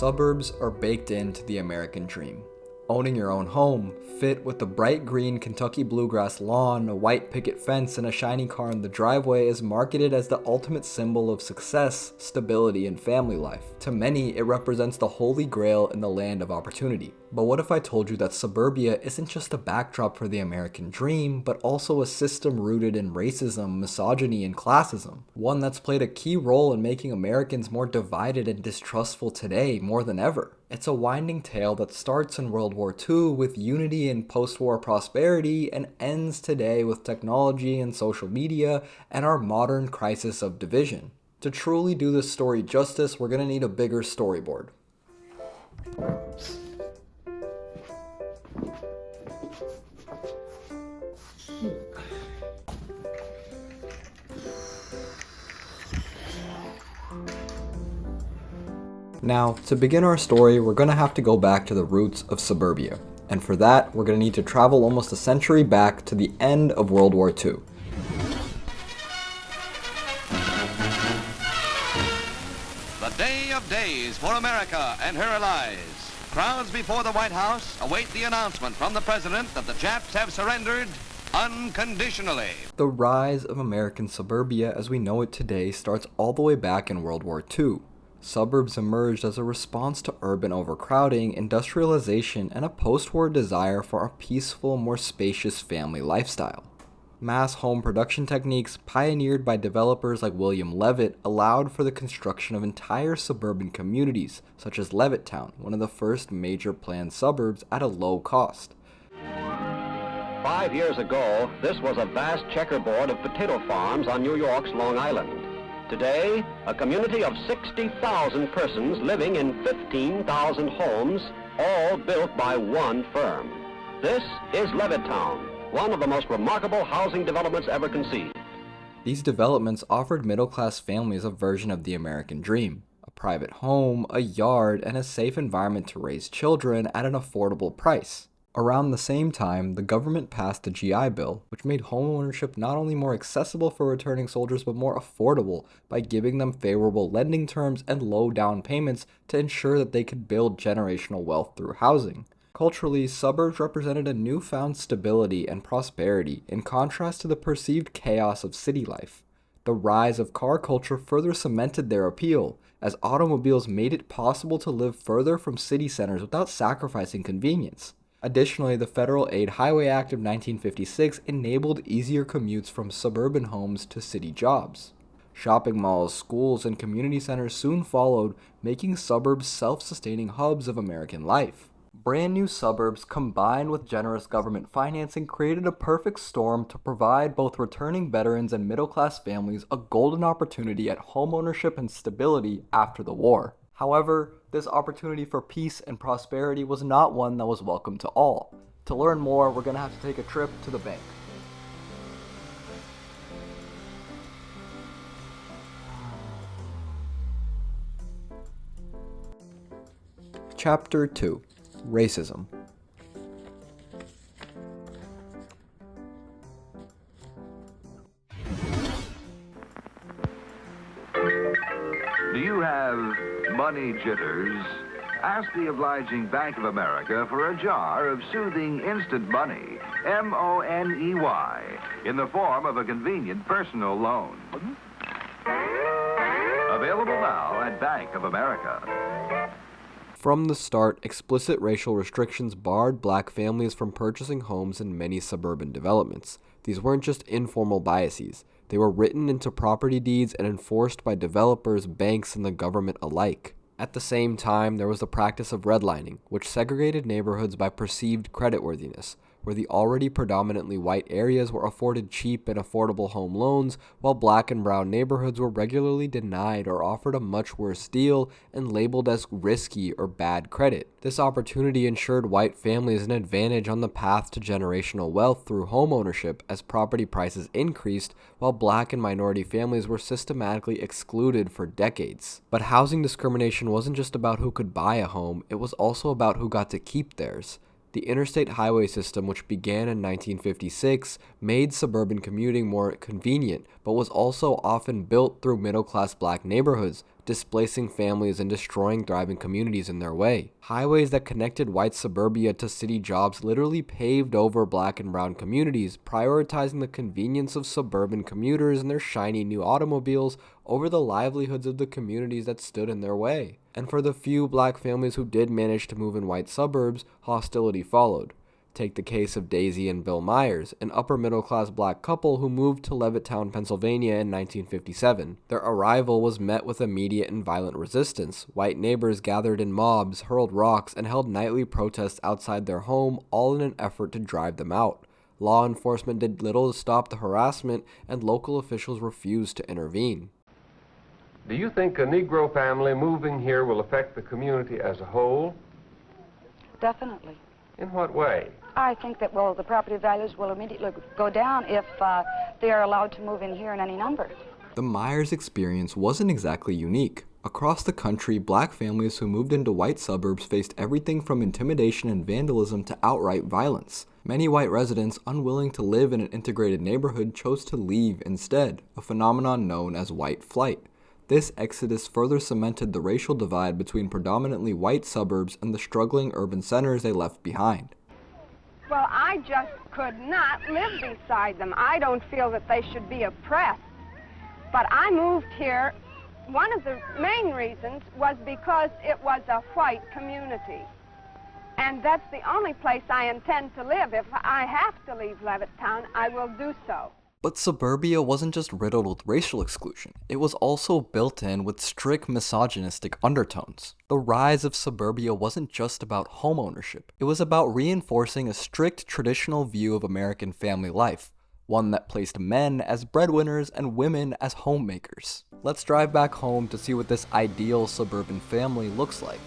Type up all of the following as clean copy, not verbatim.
Suburbs are baked into the American dream. Owning your own home, fit with the bright green Kentucky bluegrass lawn, a white picket fence, and a shiny car in the driveway is marketed as the ultimate symbol of success, stability, and family life. To many, it represents the holy grail in the land of opportunity. But what if I told you that suburbia isn't just a backdrop for the American dream, but also a system rooted in racism, misogyny, and classism? One that's played a key role in making Americans more divided and distrustful today more than ever. It's a winding tale that starts in World War II with unity and post-war prosperity and ends today with technology and social media and our modern crisis of division. To truly do this story justice, we're going to need a bigger storyboard. Now, to begin our story, we're going to have to go back to the roots of suburbia. And for that, we're going to need to travel almost a century back to the end of World War II. The day of days for America and her allies. Crowds before the White House await the announcement from the president that the Japs have surrendered unconditionally. The rise of American suburbia as we know it today starts all the way back in World War II. Suburbs emerged as a response to urban overcrowding, industrialization, and a post-war desire for a peaceful, more spacious family lifestyle. Mass home production techniques, pioneered by developers like William Levitt, allowed for the construction of entire suburban communities, such as Levittown, one of the first major planned suburbs at a low cost. 5 years ago, this was a vast checkerboard of potato farms on New York's Long Island. Today, a community of 60,000 persons living in 15,000 homes, all built by one firm. This is Levittown, one of the most remarkable housing developments ever conceived. These developments offered middle-class families a version of the American dream: a private home, a yard, and a safe environment to raise children at an affordable price. Around the same time, the government passed the GI Bill, which made homeownership not only more accessible for returning soldiers but more affordable by giving them favorable lending terms and low down payments to ensure that they could build generational wealth through housing. Culturally, suburbs represented a newfound stability and prosperity in contrast to the perceived chaos of city life. The rise of car culture further cemented their appeal, as automobiles made it possible to live further from city centers without sacrificing convenience. Additionally, the Federal Aid Highway Act of 1956 enabled easier commutes from suburban homes to city jobs. Shopping malls, schools, and community centers soon followed, making suburbs self-sustaining hubs of American life. Brand new suburbs combined with generous government financing created a perfect storm to provide both returning veterans and middle-class families a golden opportunity at homeownership and stability after the war. However, this opportunity for peace and prosperity was not one that was welcome to all. To learn more, we're going to have to take a trip to the bank. Chapter 2: Racism. Do you have money jitters? Ask the obliging Bank of America for a jar of soothing instant money, M-O-N-E-Y, in the form of a convenient personal loan. Available now at Bank of America. From the start, explicit racial restrictions barred black families from purchasing homes in many suburban developments. These weren't just informal biases. They were written into property deeds and enforced by developers, banks, and the government alike. At the same time, there was the practice of redlining, which segregated neighborhoods by perceived creditworthiness, where the already predominantly white areas were afforded cheap and affordable home loans, while black and brown neighborhoods were regularly denied or offered a much worse deal and labeled as risky or bad credit. This opportunity ensured white families an advantage on the path to generational wealth through homeownership as property prices increased, while black and minority families were systematically excluded for decades. But housing discrimination wasn't just about who could buy a home, it was also about who got to keep theirs. The interstate highway system, which began in 1956, made suburban commuting more convenient, but was also often built through middle-class black neighborhoods, displacing families and destroying thriving communities in their way. Highways that connected white suburbia to city jobs literally paved over black and brown communities, prioritizing the convenience of suburban commuters and their shiny new automobiles over the livelihoods of the communities that stood in their way. And for the few black families who did manage to move in white suburbs, hostility followed. Take the case of Daisy and Bill Myers, an upper-middle-class black couple who moved to Levittown, Pennsylvania in 1957. Their arrival was met with immediate and violent resistance. White neighbors gathered in mobs, hurled rocks, and held nightly protests outside their home, all in an effort to drive them out. Law enforcement did little to stop the harassment, and local officials refused to intervene. Do you think a Negro family moving here will affect the community as a whole? Definitely. In what way? I think that, well, the property values will immediately go down if they are allowed to move in here in any number. The Myers experience wasn't exactly unique. Across the country, black families who moved into white suburbs faced everything from intimidation and vandalism to outright violence. Many white residents, unwilling to live in an integrated neighborhood, chose to leave instead, a phenomenon known as white flight. This exodus further cemented the racial divide between predominantly white suburbs and the struggling urban centers they left behind. Well, I just could not live beside them. I don't feel that they should be oppressed. But I moved here, one of the main reasons was because it was a white community. And that's the only place I intend to live. If I have to leave Levittown, I will do so. But suburbia wasn't just riddled with racial exclusion, it was also built in with strict misogynistic undertones. The rise of suburbia wasn't just about home ownership, it was about reinforcing a strict traditional view of American family life, one that placed men as breadwinners and women as homemakers. Let's drive back home to see what this ideal suburban family looks like.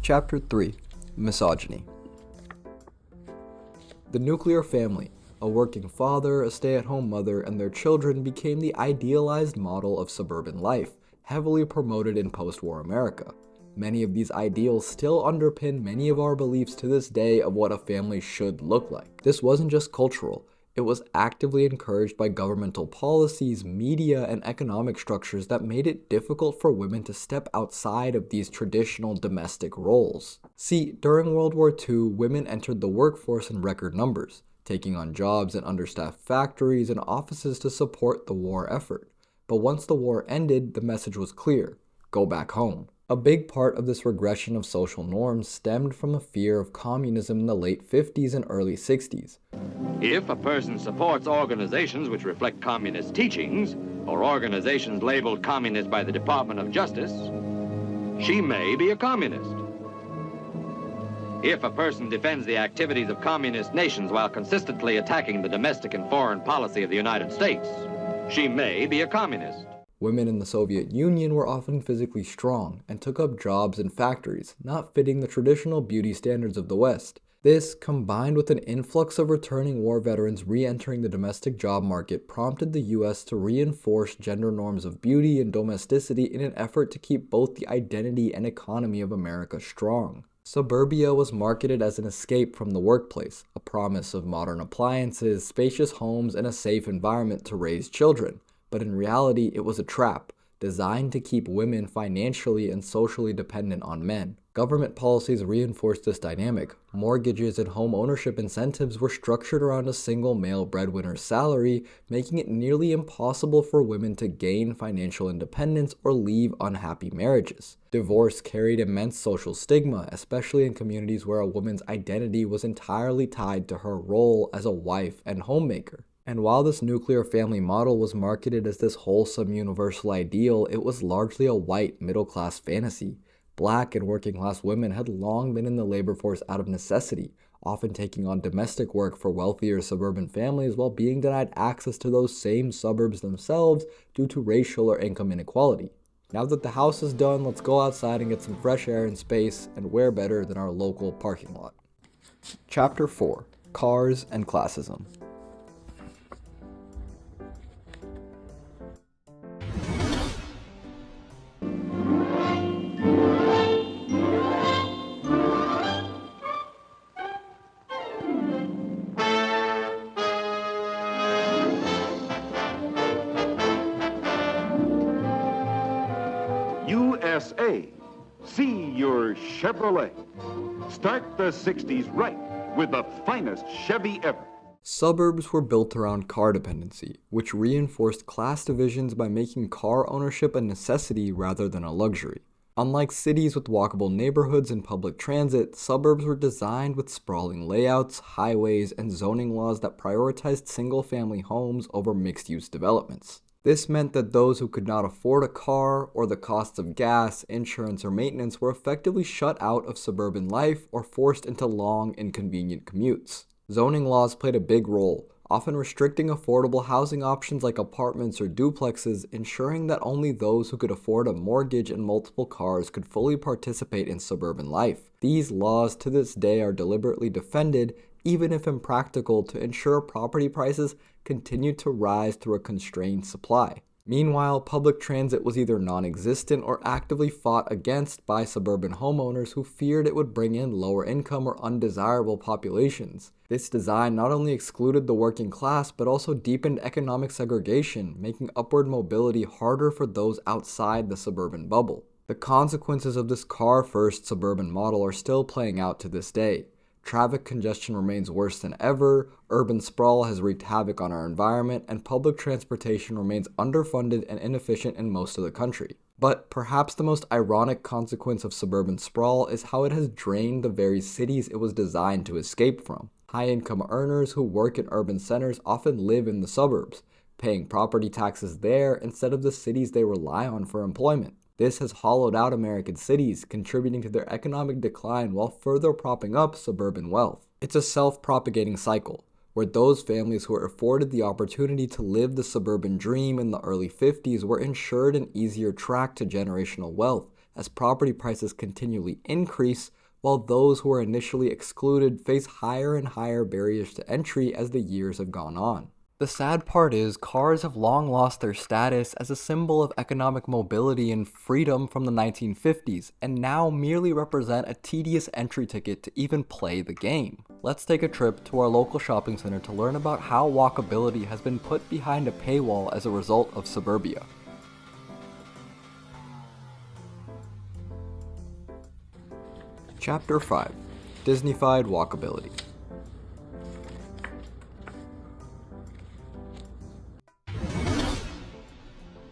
Chapter 3. Misogyny. The nuclear family, a working father, a stay-at-home mother, and their children became the idealized model of suburban life, heavily promoted in post-war America. Many of these ideals still underpin many of our beliefs to this day of what a family should look like. This wasn't just cultural, it was actively encouraged by governmental policies, media, and economic structures that made it difficult for women to step outside of these traditional domestic roles. See, during World War II, women entered the workforce in record numbers, taking on jobs in understaffed factories and offices to support the war effort. But once the war ended, the message was clear: go back home. A big part of this regression of social norms stemmed from a fear of communism in the late 50s and early 60s. If a person supports organizations which reflect communist teachings, or organizations labeled communist by the Department of Justice, she may be a communist. If a person defends the activities of communist nations while consistently attacking the domestic and foreign policy of the United States, she may be a communist. Women in the Soviet Union were often physically strong and took up jobs in factories, not fitting the traditional beauty standards of the West. This, combined with an influx of returning war veterans re-entering the domestic job market, prompted the US to reinforce gender norms of beauty and domesticity in an effort to keep both the identity and economy of America strong. Suburbia was marketed as an escape from the workplace, a promise of modern appliances, spacious homes, and a safe environment to raise children. But in reality, it was a trap, designed to keep women financially and socially dependent on men. Government policies reinforced this dynamic. Mortgages and home ownership incentives were structured around a single male breadwinner's salary, making it nearly impossible for women to gain financial independence or leave unhappy marriages. Divorce carried immense social stigma, especially in communities where a woman's identity was entirely tied to her role as a wife and homemaker. And while this nuclear family model was marketed as this wholesome universal ideal, it was largely a white middle-class fantasy. Black and working-class women had long been in the labor force out of necessity, often taking on domestic work for wealthier suburban families while being denied access to those same suburbs themselves due to racial or income inequality. Now that the house is done, let's go outside and get some fresh air and space, and where better than our local parking lot. Chapter 4. Cars and Classism. USA. See your Chevrolet. Start the 60s right with the finest Chevy ever. Suburbs were built around car dependency, which reinforced class divisions by making car ownership a necessity rather than a luxury. Unlike cities with walkable neighborhoods and public transit, suburbs were designed with sprawling layouts, highways, and zoning laws that prioritized single-family homes over mixed-use developments. This meant that those who could not afford a car or the costs of gas, insurance, or maintenance were effectively shut out of suburban life or forced into long, inconvenient commutes. Zoning laws played a big role, often restricting affordable housing options like apartments or duplexes, ensuring that only those who could afford a mortgage and multiple cars could fully participate in suburban life. These laws to this day are deliberately defended, even if impractical, to ensure property prices continue to rise through a constrained supply. Meanwhile, public transit was either non-existent or actively fought against by suburban homeowners who feared it would bring in lower income or undesirable populations. This design not only excluded the working class, but also deepened economic segregation, making upward mobility harder for those outside the suburban bubble. The consequences of this car-first suburban model are still playing out to this day. Traffic congestion remains worse than ever, urban sprawl has wreaked havoc on our environment, and public transportation remains underfunded and inefficient in most of the country. But perhaps the most ironic consequence of suburban sprawl is how it has drained the very cities it was designed to escape from. High-income earners who work in urban centers often live in the suburbs, paying property taxes there instead of the cities they rely on for employment. This has hollowed out American cities, contributing to their economic decline while further propping up suburban wealth. It's a self-propagating cycle, where those families who were afforded the opportunity to live the suburban dream in the early 50s were ensured an easier track to generational wealth as property prices continually increase, while those who were initially excluded face higher and higher barriers to entry as the years have gone on. The sad part is, cars have long lost their status as a symbol of economic mobility and freedom from the 1950s, and now merely represent a tedious entry ticket to even play the game. Let's take a trip to our local shopping center to learn about how walkability has been put behind a paywall as a result of suburbia. Chapter 5. Disney-fied Walkability.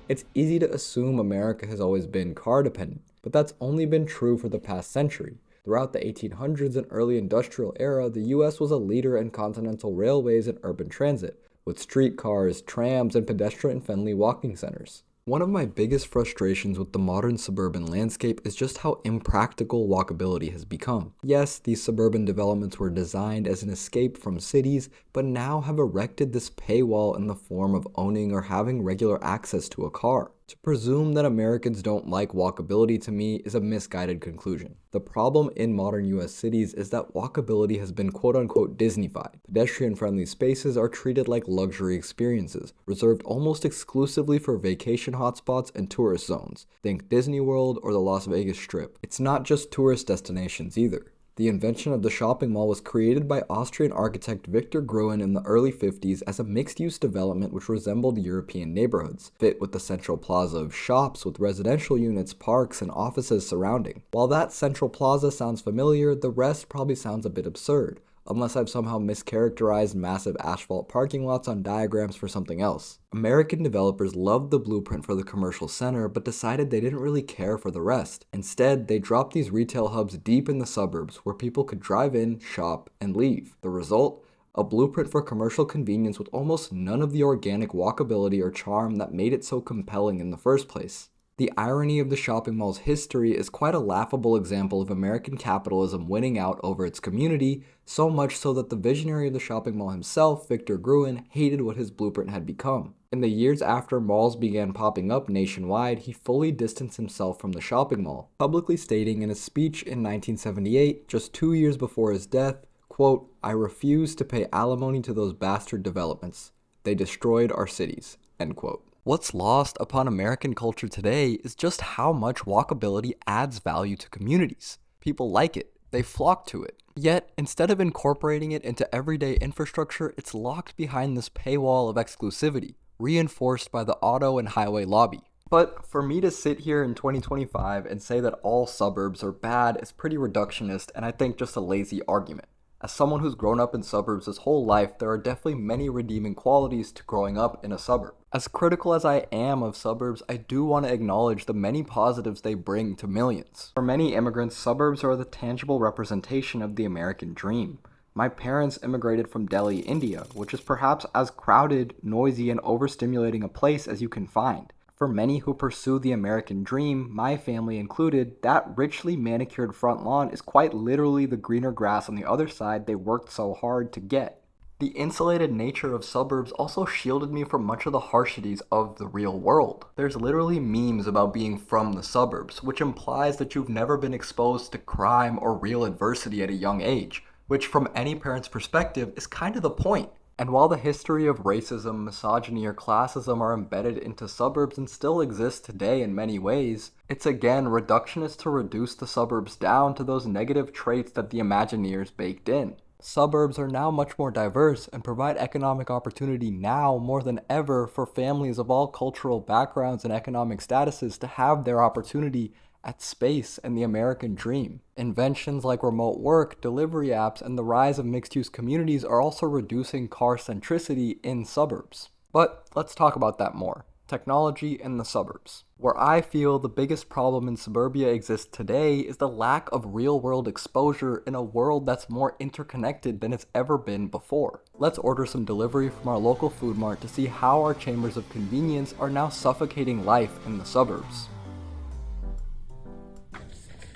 It's easy to assume America has always been car dependent, but that's only been true for the past century. Throughout the 1800s and early industrial era, the US was a leader in continental railways and urban transit, with streetcars, trams, and pedestrian-friendly walking centers. One of my biggest frustrations with the modern suburban landscape is just how impractical walkability has become. Yes, these suburban developments were designed as an escape from cities, but now have erected this paywall in the form of owning or having regular access to a car. To presume that Americans don't like walkability to me is a misguided conclusion. The problem in modern US cities is that walkability has been quote-unquote Disney-fied. Pedestrian-friendly spaces are treated like luxury experiences, reserved almost exclusively for vacation hotspots and tourist zones. Think Disney World or the Las Vegas Strip. It's not just tourist destinations either. The invention of the shopping mall was created by Austrian architect Victor Gruen in the early 50s as a mixed-use development which resembled European neighborhoods, fit with the central plaza of shops with residential units, parks, and offices surrounding. While that central plaza sounds familiar, the rest probably sounds a bit absurd, unless I've somehow mischaracterized massive asphalt parking lots on diagrams for something else. American developers loved the blueprint for the commercial center, but decided they didn't really care for the rest. Instead, they dropped these retail hubs deep in the suburbs where people could drive in, shop, and leave. The result? A blueprint for commercial convenience with almost none of the organic walkability or charm that made it so compelling in the first place. The irony of the shopping mall's history is quite a laughable example of American capitalism winning out over its community, so much so that the visionary of the shopping mall himself, Victor Gruen, hated what his blueprint had become. In the years after malls began popping up nationwide, he fully distanced himself from the shopping mall, publicly stating in a speech in 1978, just 2 years before his death, quote, "I refuse to pay alimony to those bastard developments. They destroyed our cities," end quote. What's lost upon American culture today is just how much walkability adds value to communities. People like it. They flock to it. Yet, instead of incorporating it into everyday infrastructure, it's locked behind this paywall of exclusivity, reinforced by the auto and highway lobby. But for me to sit here in 2025 and say that all suburbs are bad is pretty reductionist and I think just a lazy argument. As someone who's grown up in suburbs his whole life, there are definitely many redeeming qualities to growing up in a suburb. As critical as I am of suburbs, I do want to acknowledge the many positives they bring to millions. For many immigrants, suburbs are the tangible representation of the American dream. My parents immigrated from Delhi, India, which is perhaps as crowded, noisy, and overstimulating a place as you can find. For many who pursue the American dream, my family included, that richly manicured front lawn is quite literally the greener grass on the other side they worked so hard to get. The insulated nature of suburbs also shielded me from much of the harshities of the real world. There's literally memes about being from the suburbs, which implies that you've never been exposed to crime or real adversity at a young age, which from any parent's perspective is kind of the point. And while the history of racism, misogyny, or classism are embedded into suburbs and still exist today in many ways, it's again reductionist to reduce the suburbs down to those negative traits that the Imagineers baked in. Suburbs are now much more diverse and provide economic opportunity now more than ever for families of all cultural backgrounds and economic statuses to have their opportunity at space and the American dream. Inventions like remote work, delivery apps, and the rise of mixed-use communities are also reducing car centricity in suburbs. But let's talk about that more. Technology in the suburbs. Where I feel the biggest problem in suburbia exists today is the lack of real-world exposure in a world that's more interconnected than it's ever been before. Let's order some delivery from our local food mart to see how our chambers of convenience are now suffocating life in the suburbs.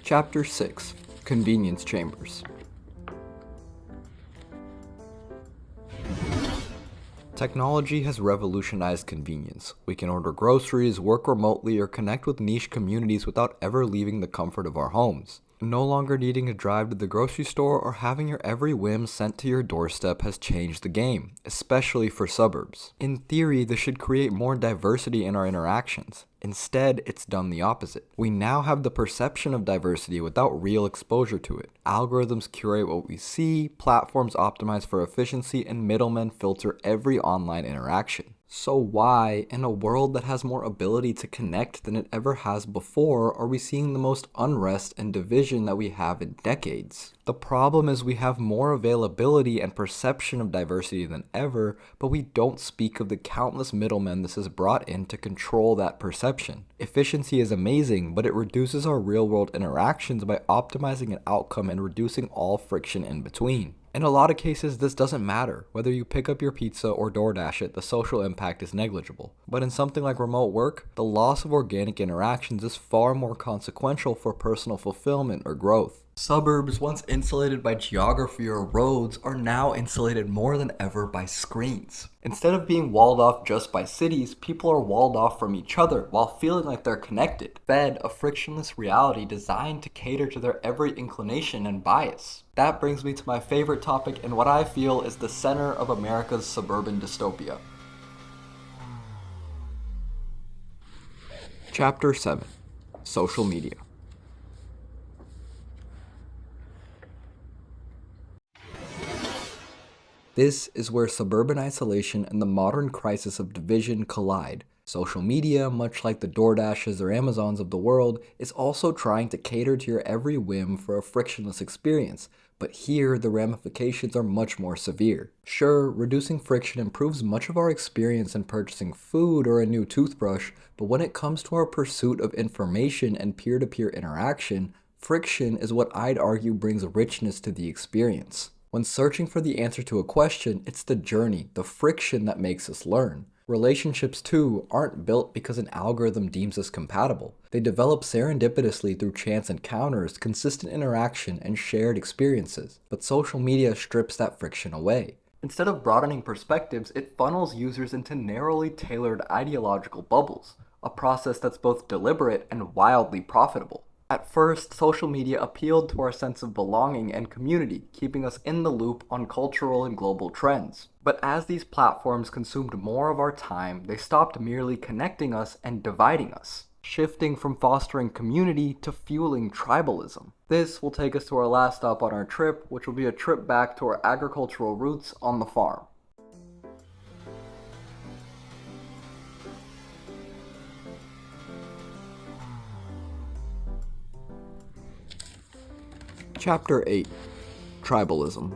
Chapter 6. Convenience Chambers. Technology has revolutionized convenience. We can order groceries, work remotely, or connect with niche communities without ever leaving the comfort of our homes. No longer needing to drive to the grocery store or having your every whim sent to your doorstep has changed the game, especially for suburbs. In theory, this should create more diversity in our interactions. Instead, it's done the opposite. We now have the perception of diversity without real exposure to it. Algorithms curate what we see, platforms optimize for efficiency, and middlemen filter every online interaction. So why, in a world that has more ability to connect than it ever has before, are we seeing the most unrest and division that we have in decades? The problem is we have more availability and perception of diversity than ever, but we don't speak of the countless middlemen this has brought in to control that perception. Efficiency is amazing, but it reduces our real-world interactions by optimizing an outcome and reducing all friction in between. In a lot of cases, this doesn't matter. Whether you pick up your pizza or DoorDash it, the social impact is negligible. But in something like remote work, the loss of organic interactions is far more consequential for personal fulfillment or growth. Suburbs, once insulated by geography or roads, are now insulated more than ever by screens. Instead of being walled off just by cities, people are walled off from each other while feeling like they're connected, fed a frictionless reality designed to cater to their every inclination and bias. That brings me to my favorite topic and what I feel is the center of America's suburban dystopia. Chapter 7. Social Media. This is where suburban isolation and the modern crisis of division collide. Social media, much like the DoorDashes or Amazons of the world, is also trying to cater to your every whim for a frictionless experience, but here the ramifications are much more severe. Sure, reducing friction improves much of our experience in purchasing food or a new toothbrush, but when it comes to our pursuit of information and peer-to-peer interaction, friction is what I'd argue brings richness to the experience. When searching for the answer to a question, it's the journey, the friction that makes us learn. Relationships, too, aren't built because an algorithm deems us compatible. They develop serendipitously through chance encounters, consistent interaction, and shared experiences. But social media strips that friction away. Instead of broadening perspectives, it funnels users into narrowly tailored ideological bubbles, a process that's both deliberate and wildly profitable. At first, social media appealed to our sense of belonging and community, keeping us in the loop on cultural and global trends. But as these platforms consumed more of our time, they stopped merely connecting us and dividing us, shifting from fostering community to fueling tribalism. This will take us to our last stop on our trip, which will be a trip back to our agricultural roots on the farm. Chapter 8. Tribalism.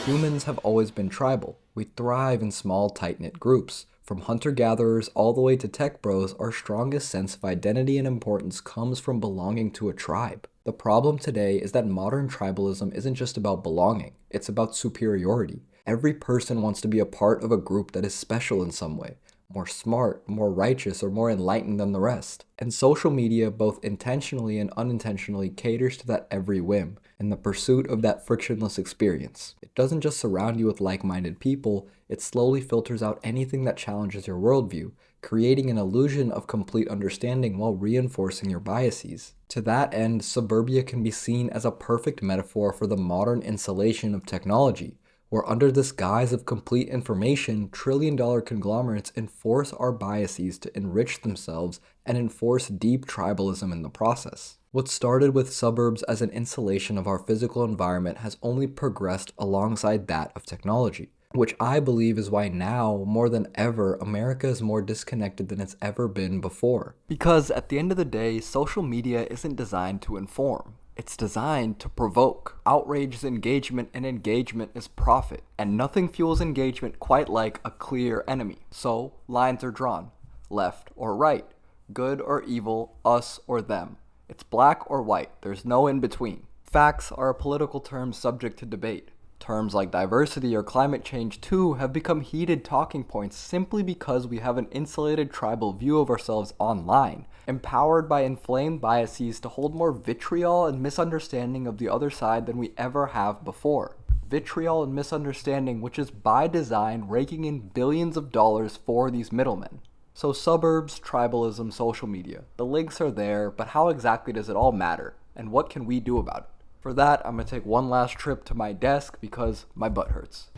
Humans have always been tribal. We thrive in small, tight-knit groups. From hunter-gatherers all the way to tech bros, our strongest sense of identity and importance comes from belonging to a tribe. The problem today is that modern tribalism isn't just about belonging, it's about superiority. Every person wants to be a part of a group that is special in some way, more smart, more righteous, or more enlightened than the rest. And social media, both intentionally and unintentionally, caters to that every whim, in the pursuit of that frictionless experience. It doesn't just surround you with like-minded people, it slowly filters out anything that challenges your worldview, creating an illusion of complete understanding while reinforcing your biases. To that end, suburbia can be seen as a perfect metaphor for the modern insulation of technology, where under this guise of complete information, trillion-dollar conglomerates enforce our biases to enrich themselves and enforce deep tribalism in the process. What started with suburbs as an insulation of our physical environment has only progressed alongside that of technology, which I believe is why now, more than ever, America is more disconnected than it's ever been before. Because at the end of the day, social media isn't designed to inform. It's designed to provoke. Outrage is engagement, and engagement is profit. And nothing fuels engagement quite like a clear enemy. So, lines are drawn. Left or right. Good or evil. Us or them. It's black or white. There's no in between. Facts are a political term subject to debate. Terms like diversity or climate change, too, have become heated talking points simply because we have an insulated tribal view of ourselves online, empowered by inflamed biases to hold more vitriol and misunderstanding of the other side than we ever have before. Vitriol and misunderstanding which is by design raking in billions of dollars for these middlemen. So suburbs, tribalism, social media. The links are there, but how exactly does it all matter? And what can we do about it? For that, I'm going to take one last trip to my desk because my butt hurts.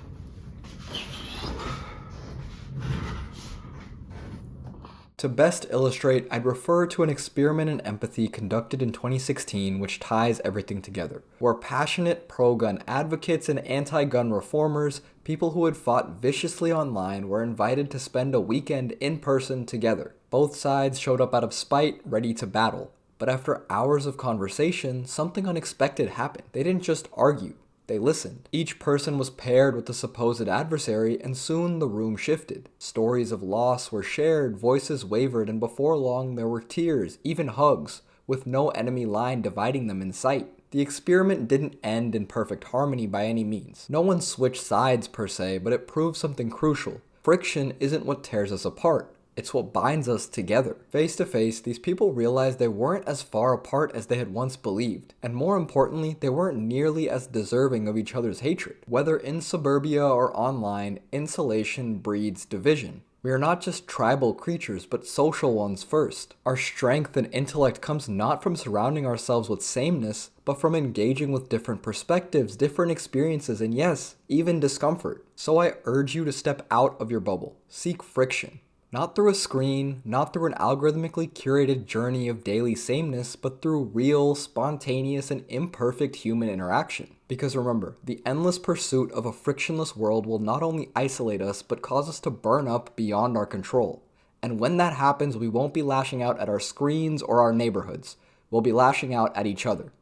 To best illustrate, I'd refer to an experiment in empathy conducted in 2016 which ties everything together, where passionate pro-gun advocates and anti-gun reformers, people who had fought viciously online, were invited to spend a weekend in person together. Both sides showed up out of spite, ready to battle. But after hours of conversation, something unexpected happened. They didn't just argue, they listened. Each person was paired with the supposed adversary, and soon the room shifted. Stories of loss were shared, voices wavered, and before long there were tears, even hugs, with no enemy line dividing them in sight. The experiment didn't end in perfect harmony by any means. No one switched sides per se, but it proved something crucial. Friction isn't what tears us apart. It's what binds us together. Face to face, these people realized they weren't as far apart as they had once believed. And more importantly, they weren't nearly as deserving of each other's hatred. Whether in suburbia or online, insulation breeds division. We are not just tribal creatures, but social ones first. Our strength and intellect comes not from surrounding ourselves with sameness, but from engaging with different perspectives, different experiences, and yes, even discomfort. So I urge you to step out of your bubble. Seek friction. Not through a screen, not through an algorithmically curated journey of daily sameness, but through real, spontaneous, and imperfect human interaction. Because remember, the endless pursuit of a frictionless world will not only isolate us, but cause us to burn up beyond our control. And when that happens, we won't be lashing out at our screens or our neighborhoods. We'll be lashing out at each other.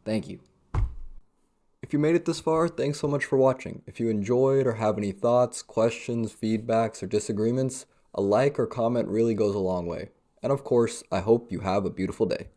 Thank you. If you made it this far, thanks so much for watching. If you enjoyed or have any thoughts, questions, feedbacks, or disagreements, a like or comment really goes a long way. And of course, I hope you have a beautiful day.